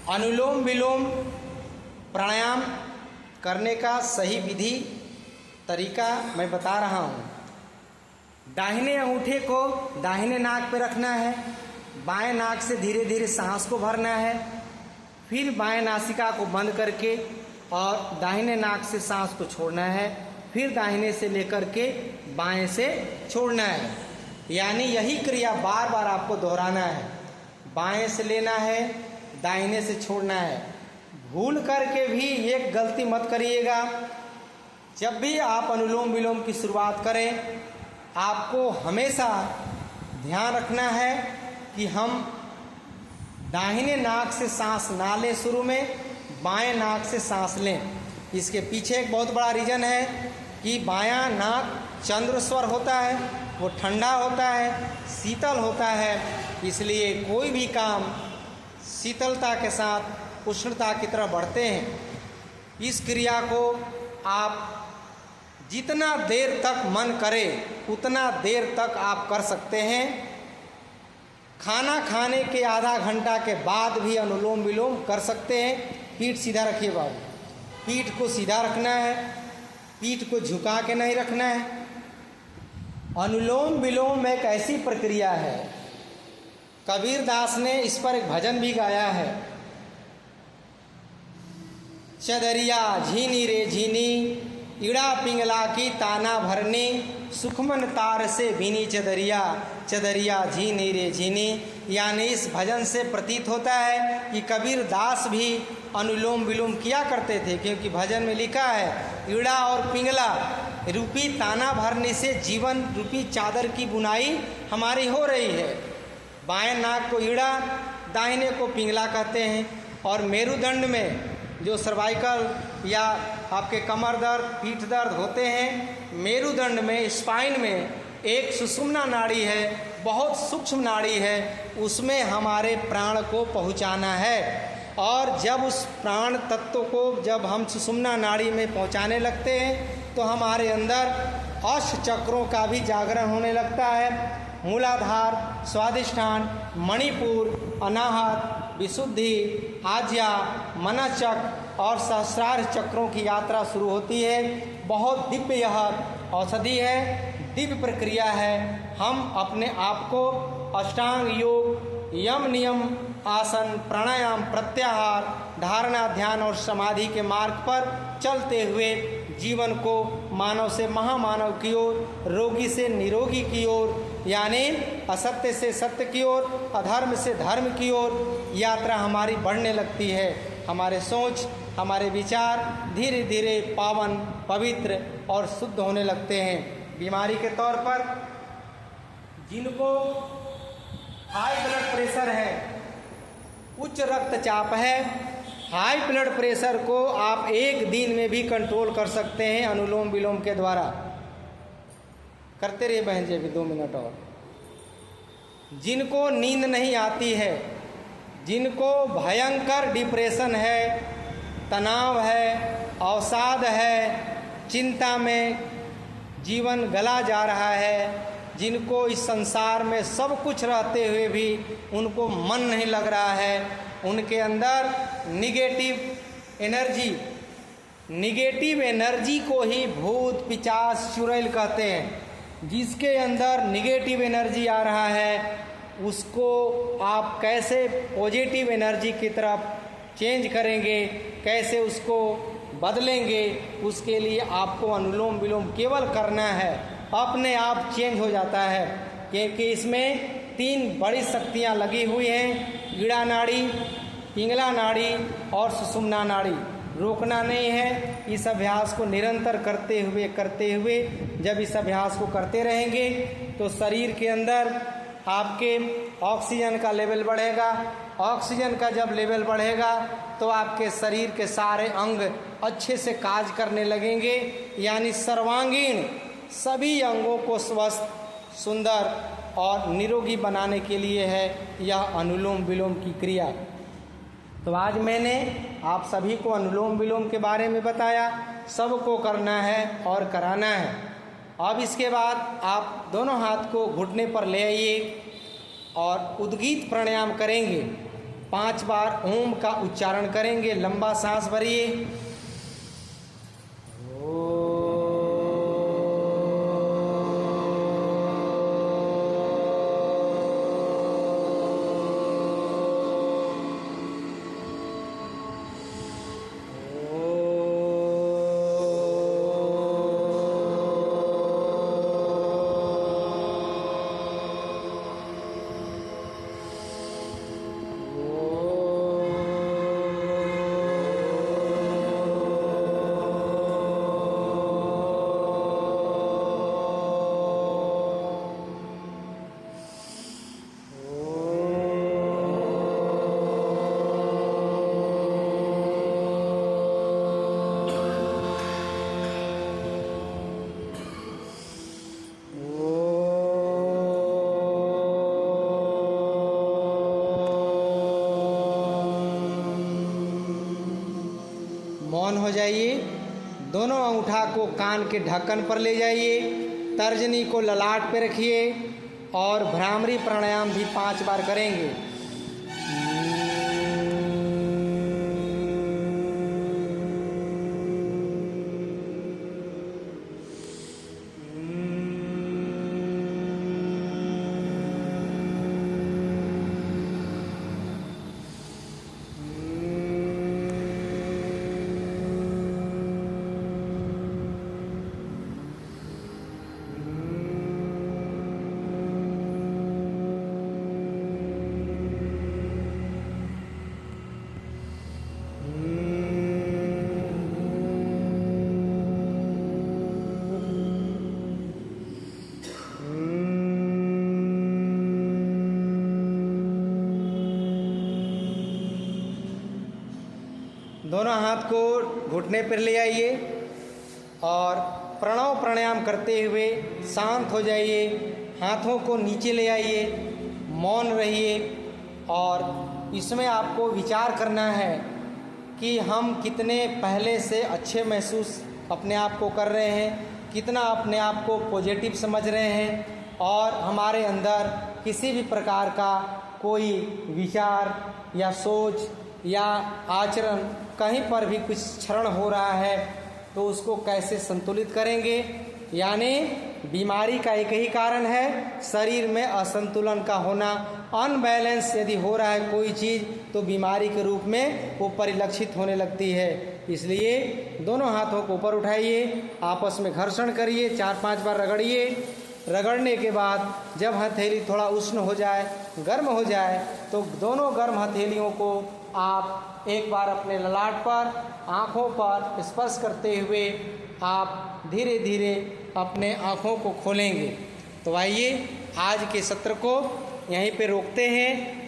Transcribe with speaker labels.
Speaker 1: अनुलोम विलोम प्राणायाम करने का सही विधि तरीका मैं बता रहा हूँ। दाहिने अंगूठे को दाहिने नाक पे रखना है, बाएं नाक से धीरे धीरे सांस को भरना है, फिर बाएं नासिका को बंद करके और दाहिने नाक से सांस को छोड़ना है, फिर दाहिने से लेकर के बाएं से छोड़ना है। यानी यही क्रिया बार बार आपको दोहराना है। बाएं से लेना है, दाहिने से छोड़ना है। भूल करके भी एक गलती मत करिएगा। जब भी आप अनुलोम विलोम की शुरुआत करें, आपको हमेशा ध्यान रखना है कि हम दाहिने नाक से सांस ना लें शुरू में, बाएं नाक से सांस लें। इसके पीछे एक बहुत बड़ा रीज़न है कि बायां नाक चंद्र स्वर होता है, वो ठंडा होता है, शीतल होता है। इसलिए कोई भी काम शीतलता के साथ उष्णता की तरफ बढ़ते हैं। इस क्रिया को आप जितना देर तक मन करे उतना देर तक आप कर सकते हैं। खाना खाने के आधा घंटा के बाद भी अनुलोम विलोम कर सकते हैं। पीठ सीधा रखिए बाबू, पीठ को सीधा रखना है, पीठ को झुका के नहीं रखना है। अनुलोम विलोम एक ऐसी प्रक्रिया है, कबीर दास ने इस पर एक भजन भी गाया है। चदरिया झीनी रे झीनी, इड़ा पिंगला की ताना भरनी, सुखमन तार से भीनी चदरिया, चदरिया झीनी रे झीनी। यानी इस भजन से प्रतीत होता है कि कबीर दास भी अनुलोम विलोम किया करते थे, क्योंकि भजन में लिखा है इड़ा और पिंगला रूपी ताना भरने से जीवन रूपी चादर की बुनाई हमारी हो रही है। बाएं नाक को इड़ा, दाहिने को पिंगला कहते हैं। और मेरुदंड में जो सर्वाइकल या आपके कमर दर्द, पीठ दर्द होते हैं, मेरुदंड में स्पाइन में एक सुषुम्ना नाड़ी है, बहुत सूक्ष्म नाड़ी है, उसमें हमारे प्राण को पहुंचाना है। और जब उस प्राण तत्व को जब हम सुषुम्ना नाड़ी में पहुंचाने लगते हैं तो हमारे अंदर अष्ट चक्रों का भी जागरण होने लगता है। मूलाधार, स्वादिष्ठान, मणिपुर, अनाहत, विशुद्धि, आज्या, मनचक्र और सहस्रार चक्रों की यात्रा शुरू होती है। बहुत दिव्य यह औषधि है, दिव्य प्रक्रिया है। हम अपने आप को अष्टांग योग, यम नियम, आसन, प्राणायाम, प्रत्याहार, धारणा, ध्यान और समाधि के मार्ग पर चलते हुए जीवन को मानव से महामानव की ओर, रोगी से निरोगी की ओर, यानी असत्य से सत्य की ओर, अधर्म से धर्म की ओर यात्रा हमारी बढ़ने लगती है। हमारे सोच, हमारे विचार धीरे धीरे पावन, पवित्र और शुद्ध होने लगते हैं। बीमारी के तौर पर जिनको हाई ब्लड प्रेशर है, उच्च रक्तचाप है, हाई ब्लड प्रेशर को आप एक दिन में भी कंट्रोल कर सकते हैं अनुलोम विलोम के द्वारा। करते रहिए बहन जी अभी 2 मिनट और। जिनको नींद नहीं आती है, जिनको भयंकर डिप्रेशन है, तनाव है, अवसाद है, चिंता में जीवन गला जा रहा है, जिनको इस संसार में सब कुछ रहते हुए भी उनको मन नहीं लग रहा है, उनके अंदर निगेटिव एनर्जी को ही भूत, पिशाच, चुड़ैल कहते हैं। जिसके अंदर निगेटिव एनर्जी आ रहा है उसको आप कैसे पॉजिटिव एनर्जी की तरफ चेंज करेंगे, कैसे उसको बदलेंगे, उसके लिए आपको अनुलोम विलोम केवल करना है। अपने आप चेंज हो जाता है, क्योंकि इसमें 3 बड़ी शक्तियाँ लगी हुई हैं, इड़ा नाड़ी, पिंगला नाड़ी और सुषुम्ना नाड़ी। रोकना नहीं है, इस अभ्यास को निरंतर करते हुए जब इस अभ्यास को करते रहेंगे तो शरीर के अंदर आपके ऑक्सीजन का लेवल बढ़ेगा। ऑक्सीजन का जब लेवल बढ़ेगा तो आपके शरीर के सारे अंग अच्छे से कार्य करने लगेंगे। यानी सर्वांगीण सभी अंगों को स्वस्थ, सुंदर और निरोगी बनाने के लिए है यह अनुलोम विलोम की क्रिया। तो आज मैंने आप सभी को अनुलोम विलोम के बारे में बताया। सबको करना है और कराना है। अब इसके बाद आप दोनों हाथ को घुटने पर ले आइए और उद्गीत प्राणायाम करेंगे। 5 बार ओम का उच्चारण करेंगे। लंबा सांस भरिए। मौन हो जाइए। दोनों अंगूठा को कान के ढक्कन पर ले जाइए। तर्जनी को ललाट पे रखिए और भ्रामरी प्राणायाम भी 5 बार करेंगे। दोनों हाथ को घुटने पर ले आइए और प्रणव प्राणायाम करते हुए शांत हो जाइए। हाथों को नीचे ले आइए, मौन रहिए और इसमें आपको विचार करना है कि हम कितने पहले से अच्छे महसूस अपने आप को कर रहे हैं, कितना अपने आप को पॉजिटिव समझ रहे हैं और हमारे अंदर किसी भी प्रकार का कोई विचार या सोच या आचरण कहीं पर भी कुछ क्षरण हो रहा है तो उसको कैसे संतुलित करेंगे। यानी बीमारी का एक ही कारण है, शरीर में असंतुलन का होना। अनबैलेंस यदि हो रहा है कोई चीज़ तो बीमारी के रूप में वो परिलक्षित होने लगती है। इसलिए दोनों हाथों को ऊपर उठाइए, आपस में घर्षण करिए, 4-5 बार रगड़िए। रगड़ने के बाद जब हथेली थोड़ा उष्ण हो जाए, गर्म हो जाए, तो दोनों गर्म हथेलियों को आप एक बार अपने ललाट पर, आँखों पर स्पर्श करते हुए आप धीरे धीरे अपने आँखों को खोलेंगे। तो आइए आज के सत्र को यहीं पे रोकते हैं।